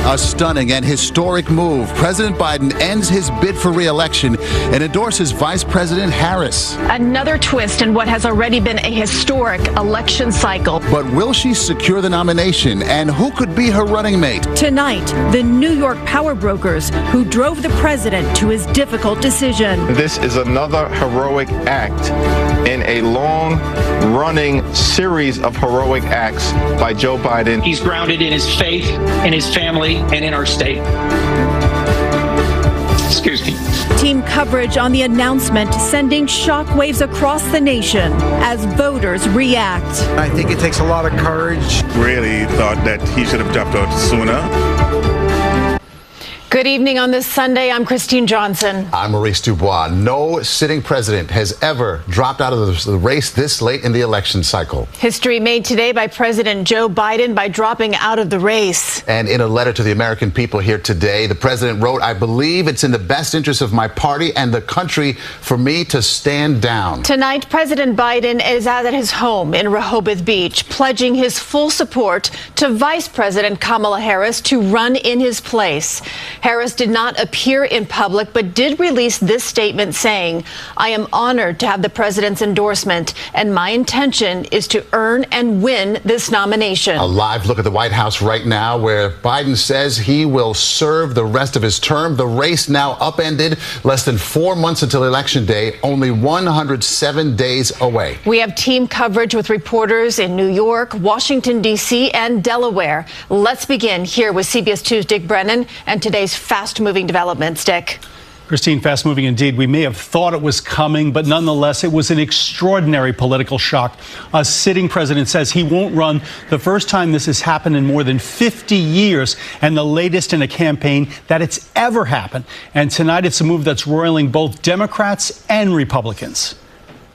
A stunning and historic move. President Biden ends his bid for re-election and endorses Vice President Harris. Another twist in what has already been a historic election cycle. But will she secure the nomination, and who could be her running mate? Tonight, the New York power brokers who drove the president to his difficult decision. This is another heroic act in a long-running series of heroic acts by Joe Biden. He's grounded in his faith, in his family, and in our state. Excuse me. Team coverage on the announcement sending shockwaves across the nation as voters react. I think it takes a lot of courage. Really thought that he should have dropped out sooner. Good evening on this Sunday. I'm Christine Johnson. I'm 𝗪𝗔𝗦𝗛𝗡𝗚𝗧𝗢𝗎. No sitting president has ever dropped out of the race this late in the election cycle. History made today by President Joe Biden by dropping out of the race. And in a letter to the American people here today, the president wrote, "I believe it's in the best interest of my party and the country for me to stand down." Tonight, President Biden is at his home in Rehoboth Beach, pledging his full support to Vice President Kamala Harris to run in his place. Harris did not appear in public, but did release this statement saying, "I am honored to have the president's endorsement, and my intention is to earn and win this nomination." A live look at the White House right now, where Biden says he will serve the rest of his term. The race now upended, less than 4 months until Election Day, only 107 days away. We have team coverage with reporters in New York, Washington, D.C., and Delaware. Let's begin here with CBS 2's Dick Brennan and today's fast-moving developments. Dick. Christine, fast-moving indeed. We may have thought it was coming, but nonetheless, it was an extraordinary political shock. A sitting president says he won't run, the first time this has happened in more than 50 years, and the latest in a campaign that it's ever happened. And tonight, it's a move that's roiling both Democrats and Republicans.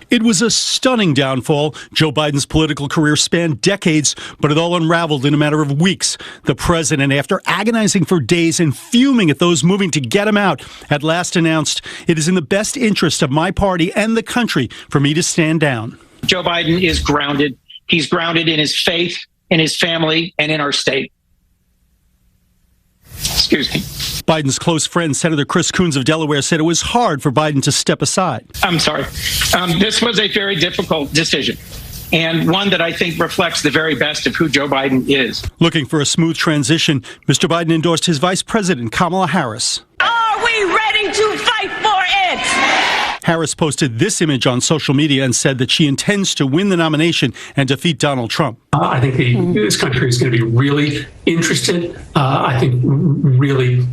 It was a stunning downfall. Joe Biden's political career spanned decades, but it all unraveled in a matter of weeks. The president, after agonizing for days and fuming at those moving to get him out, at last announced, "It is in the best interest of my party and the country for me to stand down." Joe Biden is grounded. He's grounded in his faith, in his family, and in our state. Excuse me. Biden's close friend, Senator Chris Coons of Delaware, said it was hard for Biden to step aside. I'm sorry. This was a very difficult decision, and one that I think reflects the very best of who Joe Biden is. Looking for a smooth transition, Mr. Biden endorsed his Vice President, Kamala Harris. Are we ready to fight for it? Harris posted this image on social media and said that she intends to win the nomination and defeat Donald Trump. I think this country is going to be really interested, I think really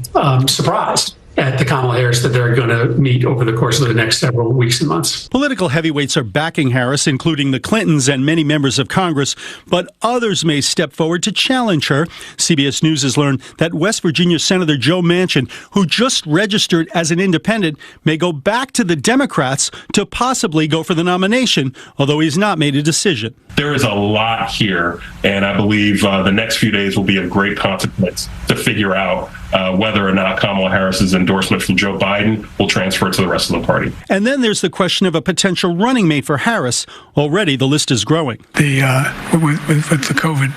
surprised at the Kamala Harris that they're going to meet over the course of the next several weeks and months. Political heavyweights are backing Harris, including the Clintons and many members of Congress, but others may step forward to challenge her. CBS News has learned that West Virginia Senator Joe Manchin, who just registered as an independent, may go back to the Democrats to possibly go for the nomination, although he's not made a decision. There is a lot here, and I believe the next few days will be of great consequence to figure out whether or not Kamala Harris's endorsement from Joe Biden will transfer to the rest of the party. And then there's the question of a potential running mate for Harris. Already, the list is growing. With the COVID,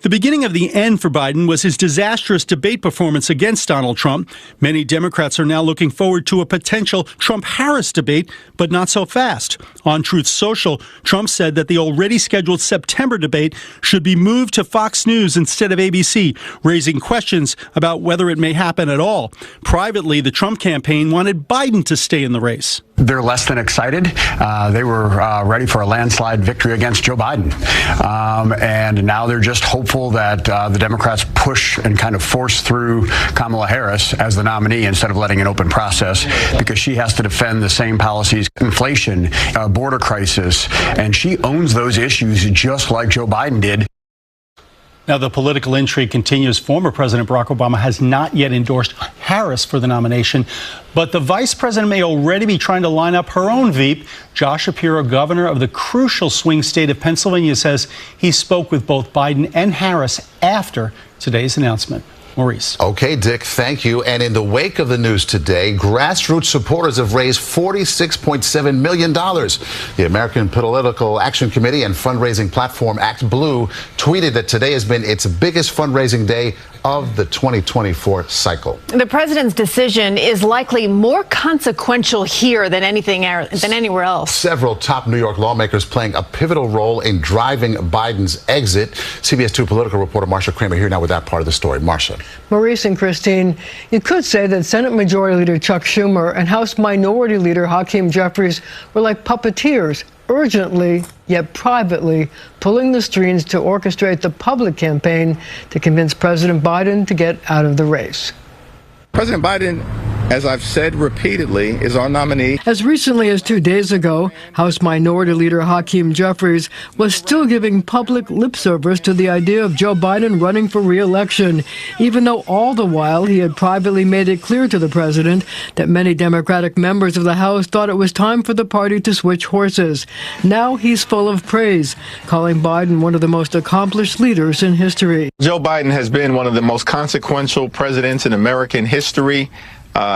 The beginning of the end for Biden was his disastrous debate performance against Donald Trump. Many Democrats are now looking forward to a potential Trump-Harris debate, but not so fast. On Truth Social, Trump said that the already scheduled September debate should be moved to Fox News instead of ABC, raising questions about whether it may happen at all. Privately, the Trump campaign wanted Biden to stay in the race. They're less than excited. They were ready for a landslide victory against Joe Biden. And now they're just hopeful that the Democrats push and kind of force through Kamala Harris as the nominee instead of letting an open process, because she has to defend the same policies, inflation, border crisis, and she owns those issues just like Joe Biden did. Now, the political intrigue continues. Former President Barack Obama has not yet endorsed Harris for the nomination, but the vice president may already be trying to line up her own Veep. Josh Shapiro, governor of the crucial swing state of Pennsylvania, says he spoke with both Biden and Harris after today's announcement. Maurice. Okay, Dick, thank you. And in the wake of the news today, grassroots supporters have raised $46.7 million. The American Political Action Committee and fundraising platform Act Blue tweeted that today has been its biggest fundraising day of the 2024 cycle. The president's decision is likely more consequential here than anywhere else. Several top New York lawmakers playing a pivotal role in driving Biden's exit. CBS 2 political reporter Marsha Kramer here now with that part of the story. Marsha. Maurice and Christine, you could say that Senate Majority Leader Chuck Schumer and House Minority Leader Hakeem Jeffries were like puppeteers, urgently yet privately pulling the strings to orchestrate the public campaign to convince President Biden to get out of the race. President Biden, as I've said repeatedly, is our nominee. As recently as 2 days ago, House Minority Leader Hakeem Jeffries was still giving public lip service to the idea of Joe Biden running for re-election, even though all the while he had privately made it clear to the president that many Democratic members of the House thought it was time for the party to switch horses. Now he's full of praise, calling Biden one of the most accomplished leaders in history. Joe Biden has been one of the most consequential presidents in American history.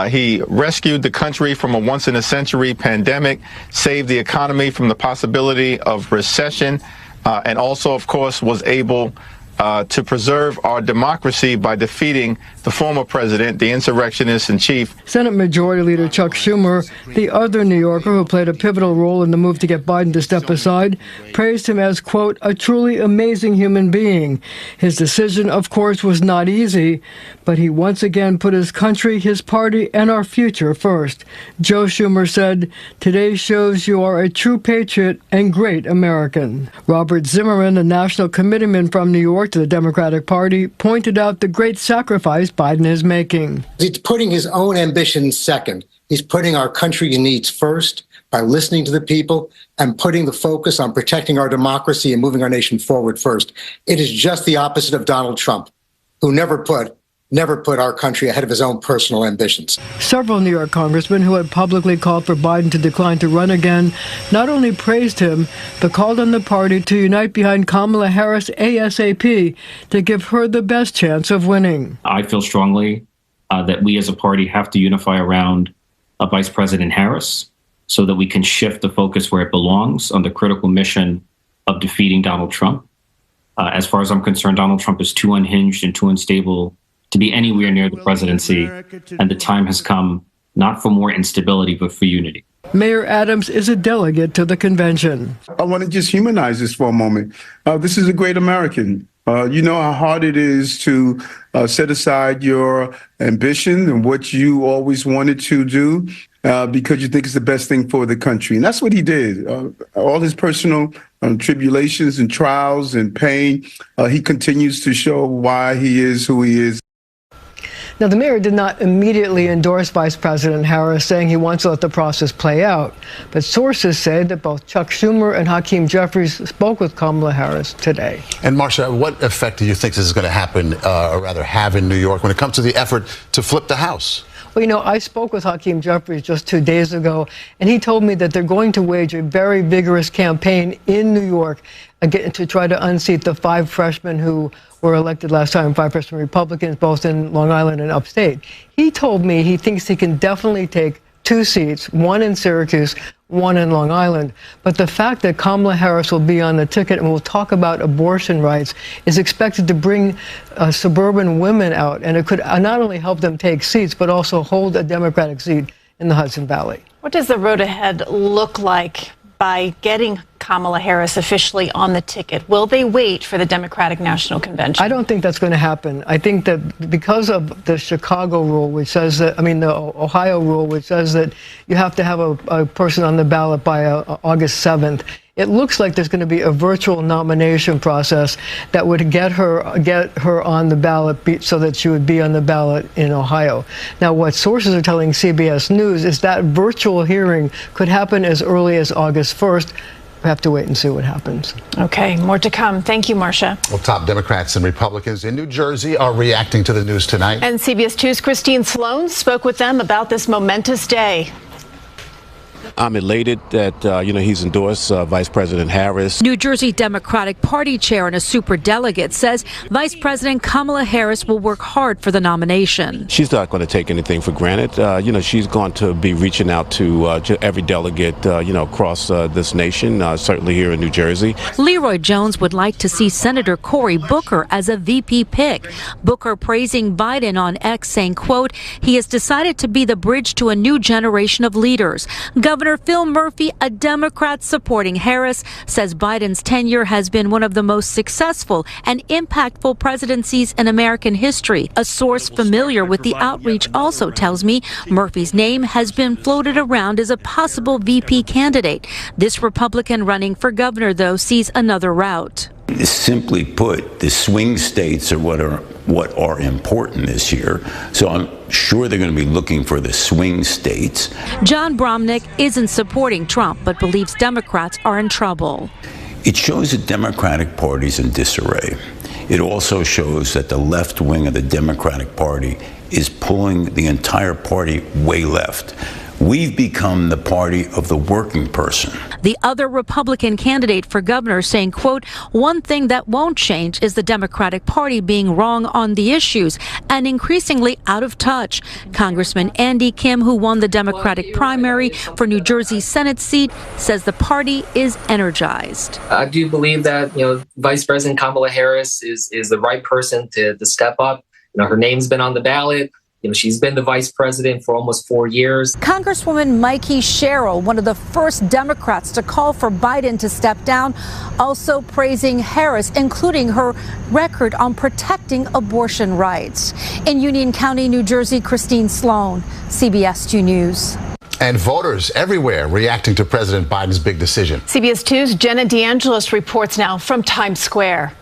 He rescued the country from a once-in-a-century pandemic, saved the economy from the possibility of recession, and also, of course, was able to preserve our democracy by defeating the former president, the insurrectionist in chief. Senate Majority Leader Chuck Schumer, the other New Yorker who played a pivotal role in the move to get Biden to step aside, praised him as, quote, a truly amazing human being. His decision, of course, was not easy, but he once again put his country, his party, and our future first. Joe Schumer said, today shows you are a true patriot and great American. Robert Zimmerman, a national committeeman from New York to the Democratic Party, pointed out the great sacrifice Biden is making. He's putting his own ambitions second. He's putting our country needs first by listening to the people and putting the focus on protecting our democracy and moving our nation forward first. It is just the opposite of Donald Trump, who never put our country ahead of his own personal ambitions. Several New York congressmen who had publicly called for Biden to decline to run again not only praised him, but called on the party to unite behind Kamala Harris ASAP to give her the best chance of winning. I feel strongly that we as a party have to unify around Vice President Harris so that we can shift the focus where it belongs on the critical mission of defeating Donald Trump. As far as I'm concerned, Donald Trump is too unhinged and too unstable to be anywhere near the presidency, and the time has come not for more instability, but for unity. Mayor Adams is a delegate to the convention. I want to just humanize this for a moment. This is a great American. You know how hard it is to set aside your ambition and what you always wanted to do because you think it's the best thing for the country. And that's what he did. All his personal tribulations and trials and pain, he continues to show why he is who he is. Now, the mayor did not immediately endorse Vice President Harris, saying he wants to let the process play out. But sources say that both Chuck Schumer and Hakeem Jeffries spoke with Kamala Harris today. And Marsha, what effect do you think this is going to happen, or rather have in New York when it comes to the effort to flip the House? Well, you know, I spoke with Hakeem Jeffries just 2 days ago, and he told me that they're going to wage a very vigorous campaign in New York again to try to unseat the 5 freshmen who were elected last time, 5 freshman Republicans, both in Long Island and upstate. He told me he thinks he can definitely take 2 seats, 1 in Syracuse, 1 in Long Island. But the fact that Kamala Harris will be on the ticket and will talk about abortion rights is expected to bring suburban women out, and it could not only help them take seats, but also hold a Democratic seat in the Hudson Valley. What does the road ahead look like by getting Kamala Harris officially on the ticket? Will they wait for the Democratic National Convention? I don't think that's going to happen. I think that because of the Chicago rule, which says that, the Ohio rule, which says that you have to have a person on the ballot by August 7th, it looks like there's going to be a virtual nomination process that would get her on the ballot so that she would be on the ballot in Ohio. Now, what sources are telling CBS News is that virtual hearing could happen as early as August 1st. We have to wait and see what happens. Okay, more to come. Thank you, Marsha. Well, top Democrats and Republicans in New Jersey are reacting to the news tonight. And CBS 2's Christine Sloan spoke with them about this momentous day. I'm elated that, he's endorsed Vice President Harris. New Jersey Democratic Party chair and a superdelegate says Vice President Kamala Harris will work hard for the nomination. She's not going to take anything for granted. She's going to be reaching out to every delegate, across this nation, certainly here in New Jersey. Leroy Jones would like to see Senator Cory Booker as a VP pick. Booker praising Biden on X, saying, quote, he has decided to be the bridge to a new generation of leaders. Governor Phil Murphy, a Democrat supporting Harris, says Biden's tenure has been one of the most successful and impactful presidencies in American history. A source familiar with the outreach also tells me Murphy's name has been floated around as a possible VP candidate. This Republican running for governor, though, sees another route. Simply put, the swing states are what are important this year. So I'm sure they're going to be looking for the swing states. John Bromnick isn't supporting Trump, but believes Democrats are in trouble. It shows the Democratic Party's in disarray. It also shows that the left wing of the Democratic Party is pulling the entire party way left. We've become the party of the working person. The other Republican candidate for governor saying, quote, one thing that won't change is the Democratic Party being wrong on the issues and increasingly out of touch. Congressman Andy Kim, who won the Democratic primary for New Jersey's Senate seat, says the party is energized. I do believe that, Vice President Kamala Harris is the right person to step up. Her name's been on the ballot. She's been the vice president for almost 4 years. Congresswoman 𝗪𝗖𝗪𝗓, one of the first Democrats to call for Biden to step down, also praising Harris, including her record on protecting abortion rights. In Union County, New Jersey, Christine Sloan, CBS 2 News. And voters everywhere reacting to President Biden's big decision. CBS 2's Jenna DeAngelis reports now from Times Square.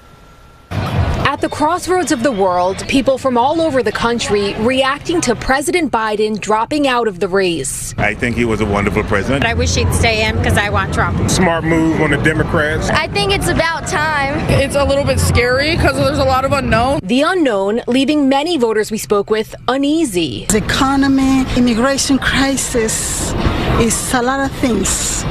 At the crossroads of the world, people from all over the country reacting to President Biden dropping out of the race. I think he was a wonderful president. I wish he'd stay in because I want Trump. Smart move on the Democrats. I think it's about time. It's a little bit scary because there's a lot of unknown. The unknown leaving many voters we spoke with uneasy. The economy, immigration crisis, is a lot of things.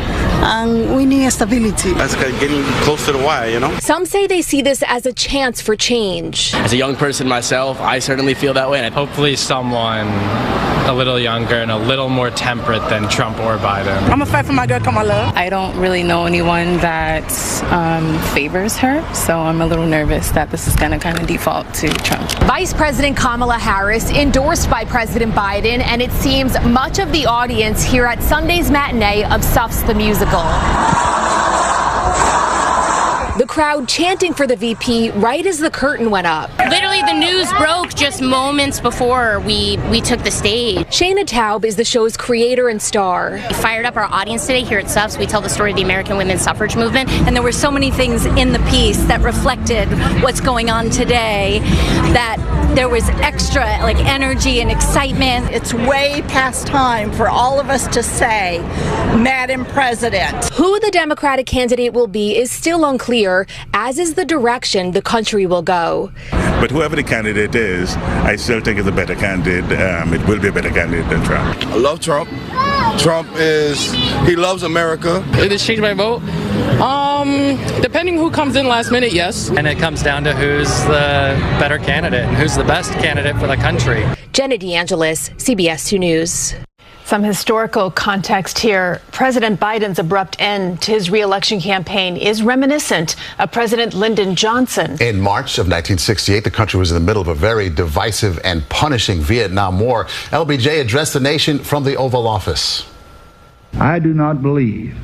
And we need stability. That's getting close to the wire, Some say they see this as a chance for change. As a young person myself, I certainly feel that way. Hopefully someone a little younger and a little more temperate than Trump or Biden. I'm going to fight for my girl Kamala. I don't really know anyone that favors her, so I'm a little nervous that this is going to kind of default to Trump. Vice President Kamala Harris endorsed by President Biden, and it seems much of the audience here at Sunday's matinee of Suffs the Musical. The crowd chanting for the VP right as the curtain went up. Literally, the news broke just moments before we took the stage. Shayna Taub is the show's creator and star. We fired up our audience today here at Suffs. We tell the story of the American women's suffrage movement. And there were so many things in the piece that reflected what's going on today, that there was extra energy and excitement. It's way past time for all of us to say, Madam President. Who the Democratic candidate will be is still unclear, as is the direction the country will go. But whoever the candidate is, I still think is a better candidate. It will be a better candidate than Trump. I love Trump. He loves America. It has changed my vote. Depending who comes in last minute, yes. And it comes down to who's the better candidate and who's the best candidate for the country. Jenna DeAngelis, CBS 2 News. Some historical context here. President Biden's abrupt end to his re-election campaign is reminiscent of President Lyndon Johnson. In March of 1968, the country was in the middle of a very divisive and punishing Vietnam War. LBJ addressed the nation from the Oval Office. I do not believe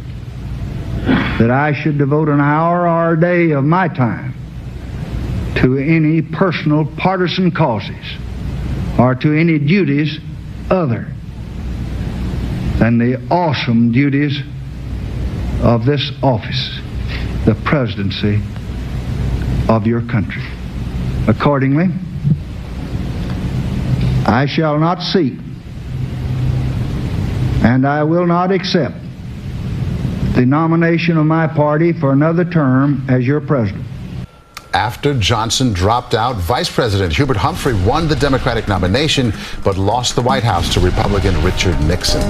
that I should devote an hour or a day of my time to any personal partisan causes or to any duties other than the awesome duties of this office, the presidency of your country. Accordingly, I shall not seek and I will not accept the nomination of my party for another term as your president. After Johnson dropped out, Vice President Hubert Humphrey won the Democratic nomination but lost the White House to Republican Richard Nixon.